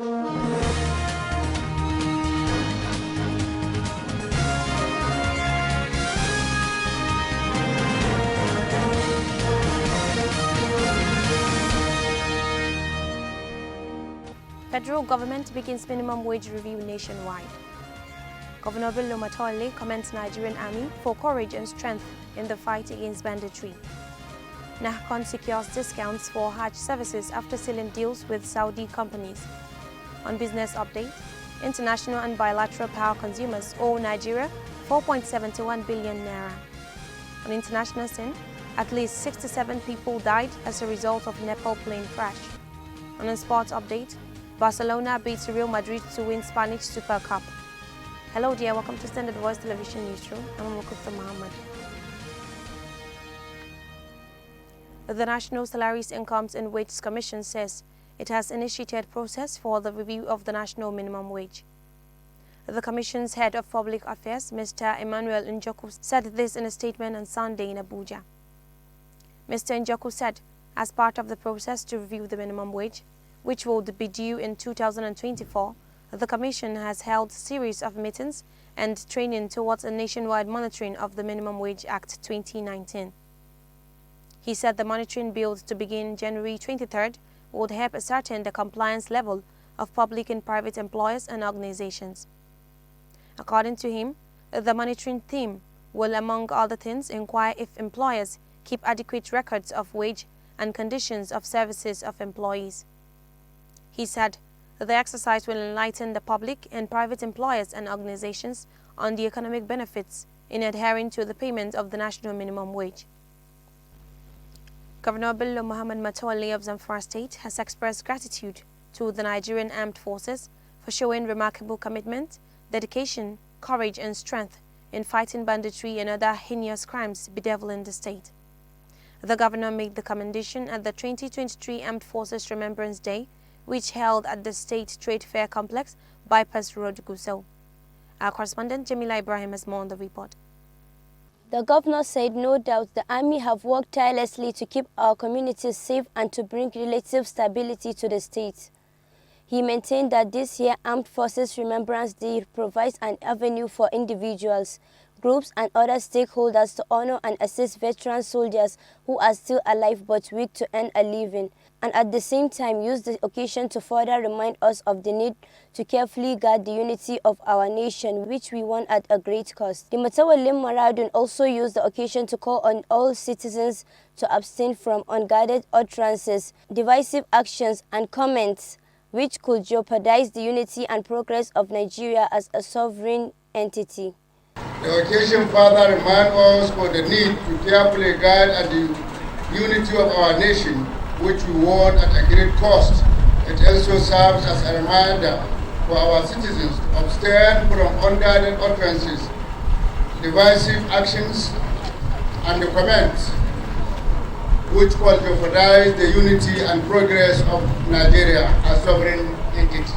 Federal government begins minimum wage review nationwide. Governor Bello Matolle commends Nigerian Army for courage and strength in the fight against banditry. NAHCON secures discounts for Hajj services after sealing deals with Saudi companies. On business update, international and bilateral power consumers owe Nigeria 4.71 billion naira. On international scene, at least 67 people died as a result of Nepal plane crash. On a sports update, Barcelona beats Real Madrid to win Spanish Super Cup. Hello dear, welcome to Standard Voice Television Newsroom. I'm Mukufta Muhammad. The National Salaries, Incomes and Wages Commission says it has initiated process for the review of the national minimum wage. The Commission's head of public affairs, Mr. Emmanuel Njoku, said this in a statement on Sunday in Abuja. Mr. Njoku said, as part of the process to review the minimum wage, which will be due in 2024, the Commission has held a series of meetings and training towards a nationwide monitoring of the Minimum Wage Act 2019. He said the monitoring build to begin January 23rd would help ascertain the compliance level of public and private employers and organizations. According to him, the monitoring team will, among other things, inquire if employers keep adequate records of wage and conditions of services of employees. He said the exercise will enlighten the public and private employers and organizations on the economic benefits in adhering to the payment of the national minimum wage. Governor Bello Muhammad Matolle of Zamfara State has expressed gratitude to the Nigerian Armed Forces for showing remarkable commitment, dedication, courage and strength in fighting banditry and other heinous crimes bedeviling the state. The governor made the commendation at the 2023 Armed Forces Remembrance Day, which held at the State Trade Fair Complex, Bypass Road, Gusau. Our correspondent Jamila Ibrahim has more on the report. The governor said no doubt the army have worked tirelessly to keep our communities safe and to bring relative stability to the state. He maintained that this year Armed Forces Remembrance Day provides an avenue for individuals, groups and other stakeholders to honor and assist veteran soldiers who are still alive but weak to earn a living, and at the same time use the occasion to further remind us of the need to carefully guard the unity of our nation, which we won at a great cost. The Matawalle Maradun also used the occasion to call on all citizens to abstain from unguarded utterances, divisive actions and comments which could jeopardize the unity and progress of Nigeria as a sovereign entity. The occasion further reminds us for the need to carefully guard the unity of our nation, which we won at a great cost. It also serves as a reminder for our citizens to abstain from unguarded utterances, divisive actions, and the comments which will jeopardize the unity and progress of Nigeria as sovereign entity.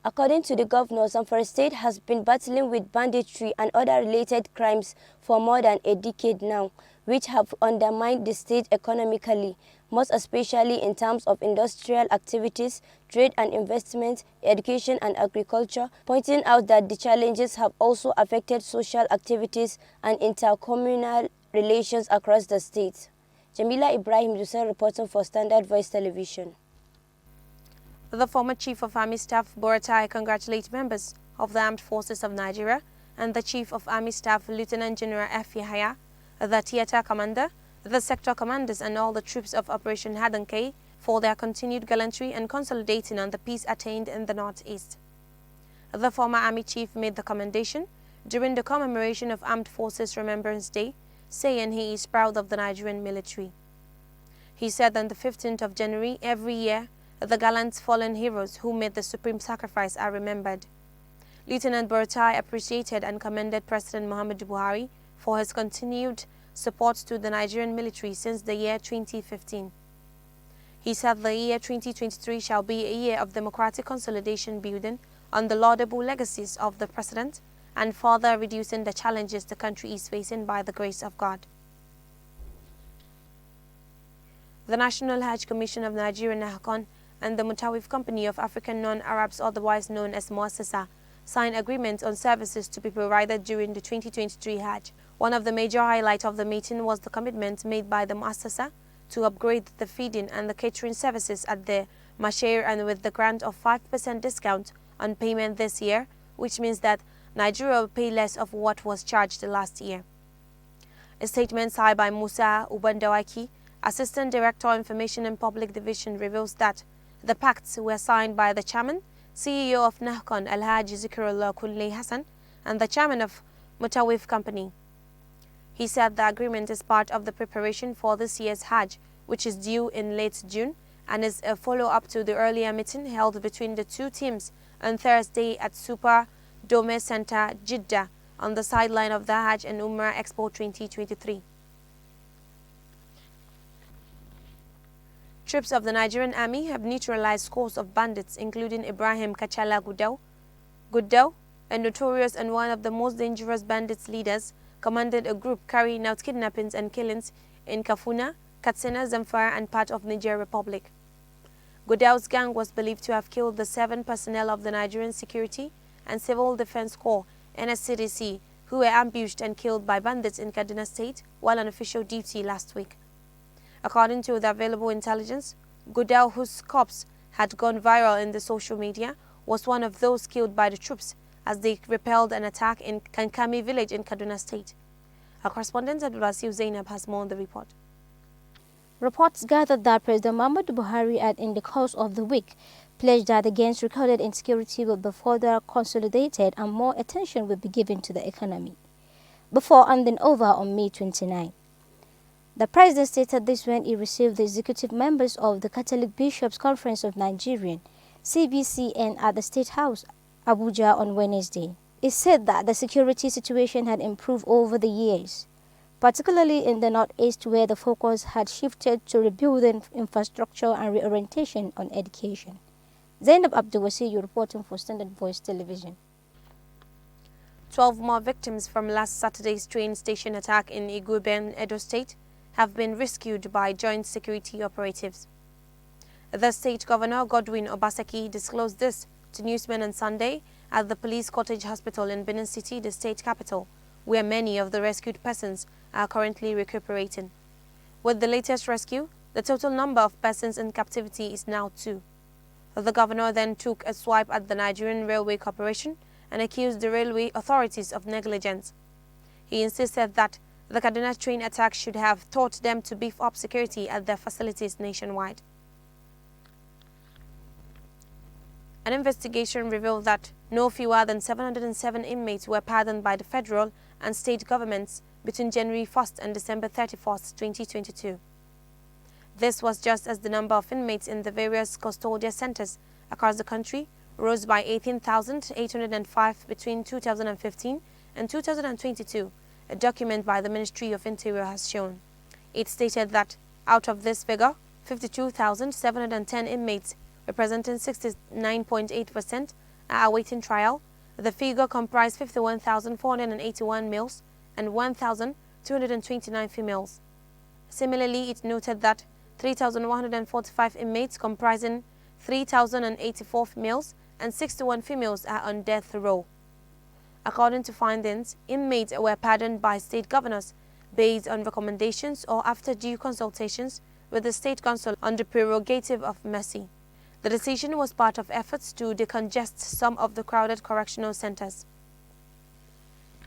According to the governor, Zamfara State has been battling with banditry and other related crimes for more than a decade now, which have undermined the state economically, most especially in terms of industrial activities, trade and investment, education and agriculture, pointing out that the challenges have also affected social activities and intercommunal relations across the state. Jamila Ibrahim, reporting for Standard Voice Television. The former Chief of Army Staff, Buratai, congratulates members of the Armed Forces of Nigeria and the Chief of Army Staff, Lieutenant General F. Yahaya, the Theatre Commander, the Sector Commanders and all the troops of Operation Hadanke for their continued gallantry and consolidating on the peace attained in the Northeast. The former Army Chief made the commendation during the commemoration of Armed Forces Remembrance Day, saying he is proud of the Nigerian military. He said on the 15th of January every year, the gallant fallen heroes who made the supreme sacrifice are remembered. Lieutenant Buratai appreciated and commended President Muhammadu Buhari for his continued support to the Nigerian military since the year 2015. He said the year 2023 shall be a year of democratic consolidation building on the laudable legacies of the President and further reducing the challenges the country is facing by the grace of God. The National Hajj Commission of Nigeria, NAHCON, and the Mutawif Company of African Non-Arabs, otherwise known as Muassasa, signed agreements on services to be provided during the 2023 Hajj. One of the major highlights of the meeting was the commitment made by the Muassasa to upgrade the feeding and the catering services at the Mashair, and with the grant of 5% discount on payment this year, which means that Nigeria will pay less of what was charged last year. A statement signed by Musa Ubandawaki, Assistant Director Information and Public Division, reveals that the pacts were signed by the Chairman, CEO of Nahkon Alhaji Zikrullah Kunle Hassan, and the Chairman of Mutawif Company. He said the agreement is part of the preparation for this year's Hajj, which is due in late June, and is a follow-up to the earlier meeting held between the two teams on Thursday at Super Dome Center, Jeddah, on the sideline of the Hajj and Umrah Expo 2023. Troops of the Nigerian Army have neutralized scores of bandits, including Ibrahim Kachala Gudau, a notorious and one of the most dangerous bandits leaders, commanded a group carrying out kidnappings and killings in Kafuna, Katsina, Zamfara, and part of Niger Republic. Gudau's gang was believed to have killed the 7 personnel of the Nigerian Security and Civil Defense Corps, NSCDC, who were ambushed and killed by bandits in Kaduna State while on official duty last week. According to the available intelligence, Gudau, whose corpse had gone viral in the social media, was one of those killed by the troops as they repelled an attack in Kankami village in Kaduna State. Our correspondent Abdulwasiu Zainab has more on the report. Reports gathered that President Muhammadu Buhari had, in the course of the week, pledged that the gains recorded in security will be further consolidated and more attention will be given to the economy, before handing over on May 29. The President stated this when he received the executive members of the Catholic Bishops' Conference of Nigeria, CBCN, at the State House, Abuja, on Wednesday. He said that the security situation had improved over the years, particularly in the Northeast, where the focus had shifted to rebuilding infrastructure and reorientation on education. Zainab Abdulwasiu reporting for Standard Voice Television. 12 more victims from last Saturday's train station attack in Iguben, Edo State, have been rescued by joint security operatives. The state governor, Godwin Obaseki, disclosed this to newsmen on Sunday at the Police Cottage Hospital in Benin City, the state capital, where many of the rescued persons are currently recuperating. With the latest rescue, the total number of persons in captivity is now 2. The governor then took a swipe at the Nigerian Railway Corporation and accused the railway authorities of negligence. He insisted that the Kaduna train attack should have taught them to beef up security at their facilities nationwide. An investigation revealed that no fewer than 707 inmates were pardoned by the federal and state governments between January 1st and December 31st, 2022. This was just as the number of inmates in the various custodial centers across the country rose by 18,805 between 2015 and 2022, a document by the Ministry of Interior has shown. It stated that out of this figure, 52,710 inmates, representing 69.8%, are awaiting trial. The figure comprised 51,481 males and 1,229 females. Similarly, it noted that 3,145 inmates comprising 3,084 males and 61 females are on death row. According to findings, inmates were pardoned by state governors based on recommendations or after due consultations with the state council on the prerogative of mercy. The decision was part of efforts to decongest some of the crowded correctional centers.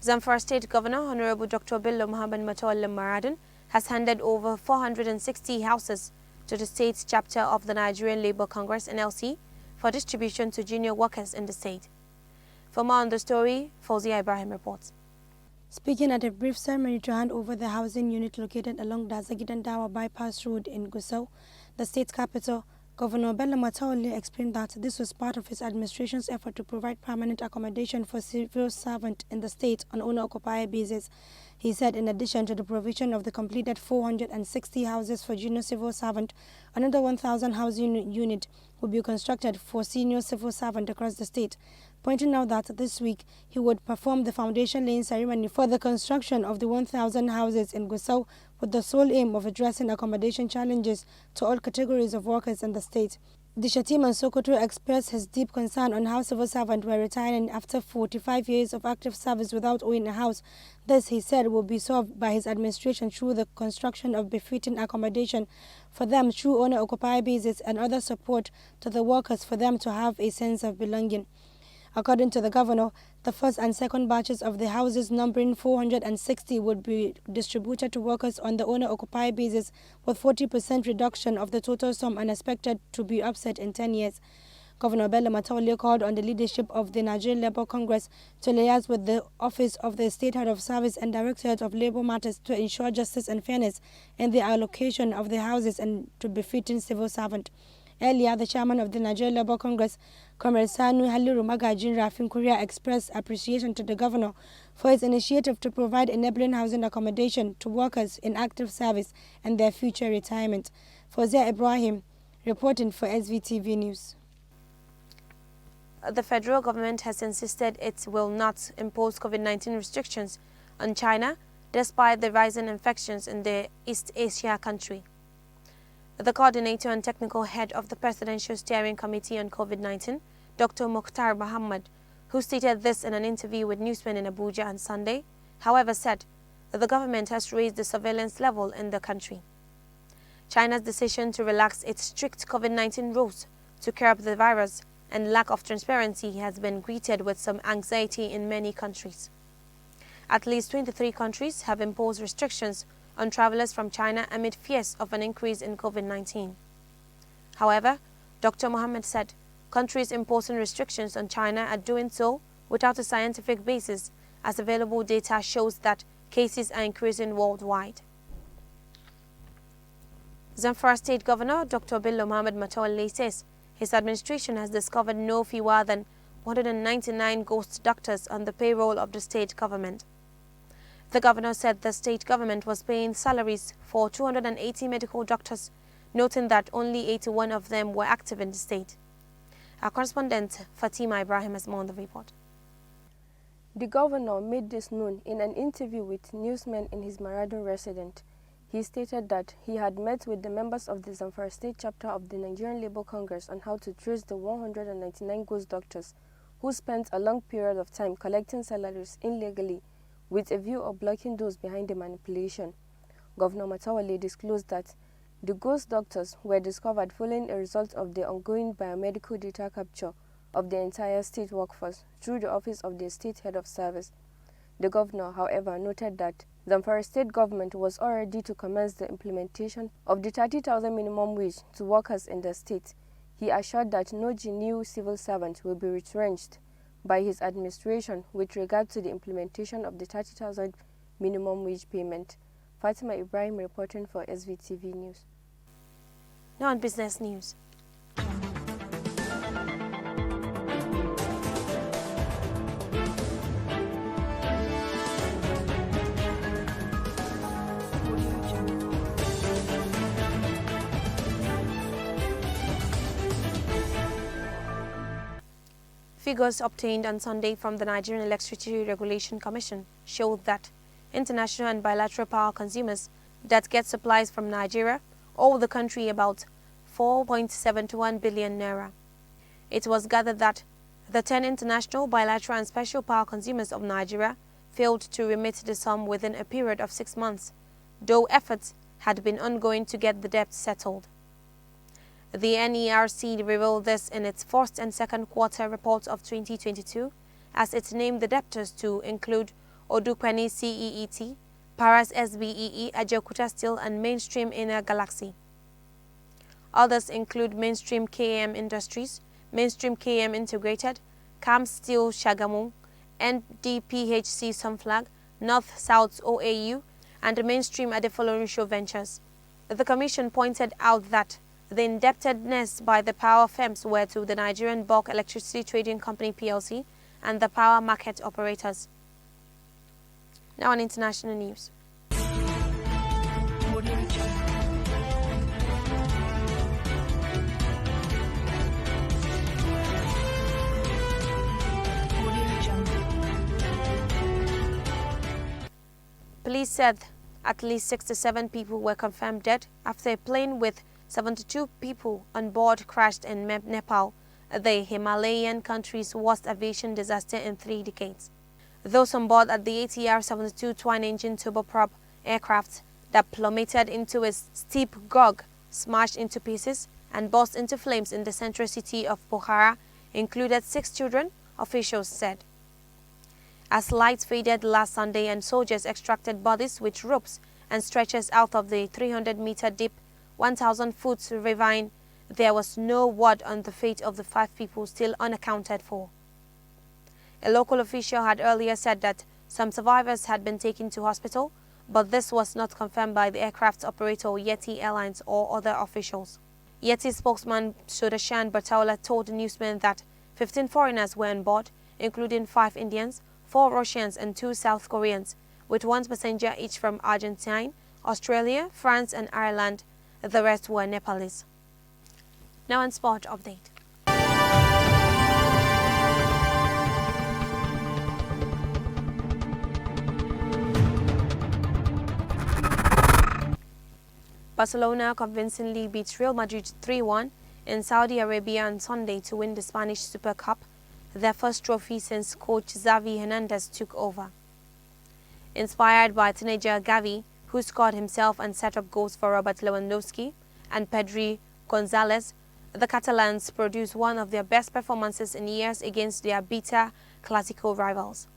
Zamfara State Governor Honorable Dr. Bello Muhammad Matola Maradun has handed over 460 houses to the state's chapter of the Nigerian Labour Congress (NLC) for distribution to junior workers in the state. For more on the story, Fauzia Ibrahim reports. Speaking at a brief ceremony to hand over the housing unit located along the Zagidandawa Bypass Road in Gusau, the state capital, Governor Bello Matawalle explained that this was part of his administration's effort to provide permanent accommodation for civil servants in the state on owner-occupier basis. He said in addition to the provision of the completed 460 houses for junior civil servant, another 1,000 housing unit will be constructed for senior civil servants across the state, pointing out that this week he would perform the foundation laying ceremony for the construction of the 1,000 houses in Gusau with the sole aim of addressing accommodation challenges to all categories of workers in the state. Shatiman Sokoto expressed his deep concern on how civil servants were retiring after 45 years of active service without owning a house. This, he said, will be solved by his administration through the construction of befitting accommodation for them through owner-occupier basis and other support to the workers for them to have a sense of belonging. According to the governor, the first and second batches of the houses numbering 460 would be distributed to workers on the owner-occupier basis with 40% reduction of the total sum and expected to be offset in 10 years. Governor Bello Matawalle called on the leadership of the Nigerian Labour Congress to liaise with the Office of the State Head of Service and Directorate of Labour Matters to ensure justice and fairness in the allocation of the houses and to befitting civil servant. Earlier, the chairman of the Nigerian Labour Congress, Comrade Sanu Haliru Magajin Rafin Korea, expressed appreciation to the governor for his initiative to provide enabling housing accommodation to workers in active service and their future retirement. Fozia Ibrahim, reporting for SVTV News. The federal government has insisted it will not impose COVID-19 restrictions on China despite the rising infections in the East Asia country. The coordinator and technical head of the Presidential Steering Committee on COVID-19, Dr. Mukhtar Mohammed, who stated this in an interview with newsmen in Abuja on Sunday, however said that the government has raised the surveillance level in the country. China's decision to relax its strict COVID-19 rules to curb the virus and lack of transparency has been greeted with some anxiety in many countries. At least 23 countries have imposed restrictions on travelers from China amid fears of an increase in COVID-19. However, Dr. Mohammed said countries imposing restrictions on China are doing so without a scientific basis, as available data shows that cases are increasing worldwide. Zamfara State Governor Dr. Bello Muhammad Matawalle says his administration has discovered no fewer than 199 ghost doctors on the payroll of the state government. The governor said the state government was paying salaries for 280 medical doctors, noting that only 81 of them were active in the state. Our correspondent Fatima Ibrahim has more on the report. The governor made this known in an interview with newsmen in his Maradun residence. He stated that he had met with the members of the Zamfara State chapter of the Nigerian Labour Congress on how to trace the 199 ghost doctors who spent a long period of time collecting salaries illegally with a view of blocking those behind the manipulation. Governor Matawalle disclosed that the ghost doctors were discovered following a result of the ongoing biomedical data capture of the entire state workforce through the Office of the State Head of Service. The governor, however, noted that Zamfara State government was all ready to commence the implementation of the 30,000 minimum wage to workers in the state. He assured that no new civil servant will be retrenched by his administration with regard to the implementation of the 30,000 minimum wage payment. Fatima Ibrahim reporting for SVTV News. Now on business news. Figures obtained on Sunday from the Nigerian Electricity Regulation Commission showed that international and bilateral power consumers that get supplies from Nigeria owe the country about 4.71 billion naira. It was gathered that the 10 international, bilateral and special power consumers of Nigeria failed to remit the sum within a period of 6 months, though efforts had been ongoing to get the debt settled. The NERC revealed this in its first and second quarter reports of 2022, as it named the debtors to include Odukweni CEET, Paras SBEE, Ajaokuta Steel, and Mainstream Inner Galaxy. Others include Mainstream KM Industries, Mainstream KM Integrated, CAM Steel Shagamu, NDPHC Sunflag, North-South OAU, and Mainstream Adefolorusho Ventures. The Commission pointed out that the indebtedness by the power firms were to the Nigerian Bulk Electricity Trading Company PLC and the power market operators. Now on international news. Police said at least 67 people were confirmed dead after a plane with 72 people on board crashed in Nepal, the Himalayan country's worst aviation disaster in 3 decades. Those on board at the ATR-72 twin-engine turboprop aircraft that plummeted into a steep gug, smashed into pieces, and burst into flames in the central city of Pokhara included 6 children, officials said. As lights faded last Sunday and soldiers extracted bodies with ropes and stretchers out of the 300-meter deep, 1,000-foot ravine, there was no word on the fate of the 5 people still unaccounted for. A local official had earlier said that some survivors had been taken to hospital, but this was not confirmed by the aircraft operator Yeti Airlines or other officials. Yeti spokesman Sudarshan Bataula told newsmen that 15 foreigners were on board, including 5 Indians, 4 Russians and 2 South Koreans, with 1 passenger each from Argentina, Australia, France and Ireland. The rest were Nepalese. Now in sport update. Barcelona convincingly beat Real Madrid 3-1 in Saudi Arabia on Sunday to win the Spanish Super Cup, their first trophy since coach Xavi Hernandez took over. Inspired by teenager Gavi, who scored himself and set up goals for Robert Lewandowski and Pedri Gonzalez, the Catalans produced one of their best performances in years against their bitter Clásico rivals.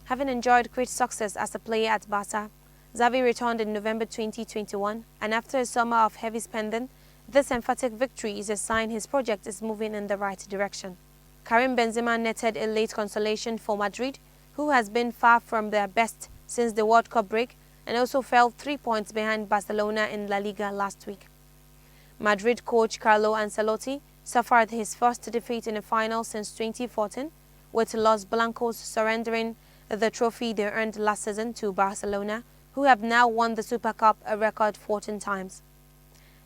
Having enjoyed great success as a player at Barca, Xavi returned in November 2021, and after a summer of heavy spending, this emphatic victory is a sign his project is moving in the right direction. Karim Benzema netted a late consolation for Madrid, who has been far from their best since the World Cup break and also fell 3 points behind Barcelona in La Liga last week. Madrid coach Carlo Ancelotti suffered his first defeat in a final since 2014, with Los Blancos surrendering the trophy they earned last season to Barcelona, who have now won the Super Cup a record 14 times.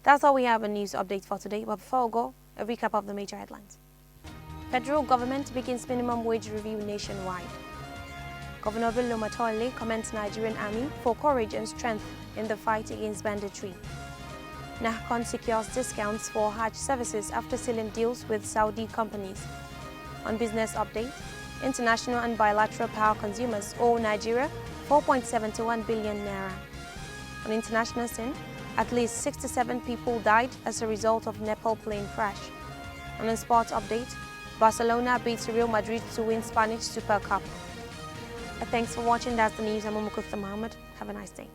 That's all we have a news update for today, but before we go, a recap of the major headlines. Federal government begins minimum wage review nationwide. Governor Bello Matawalle commends Nigerian Army for courage and strength in the fight against banditry. Nahcon secures discounts for Hajj services after sealing deals with Saudi companies. On business update, international and bilateral power consumers owe Nigeria 4.71 billion naira. On international scene, at least 67 people died as a result of Nepal plane crash. On a sports update, Barcelona beats Real Madrid to win Spanish Super Cup. Thanks for watching. That's the news. I'm Mukutha Mohammed. Have a nice day.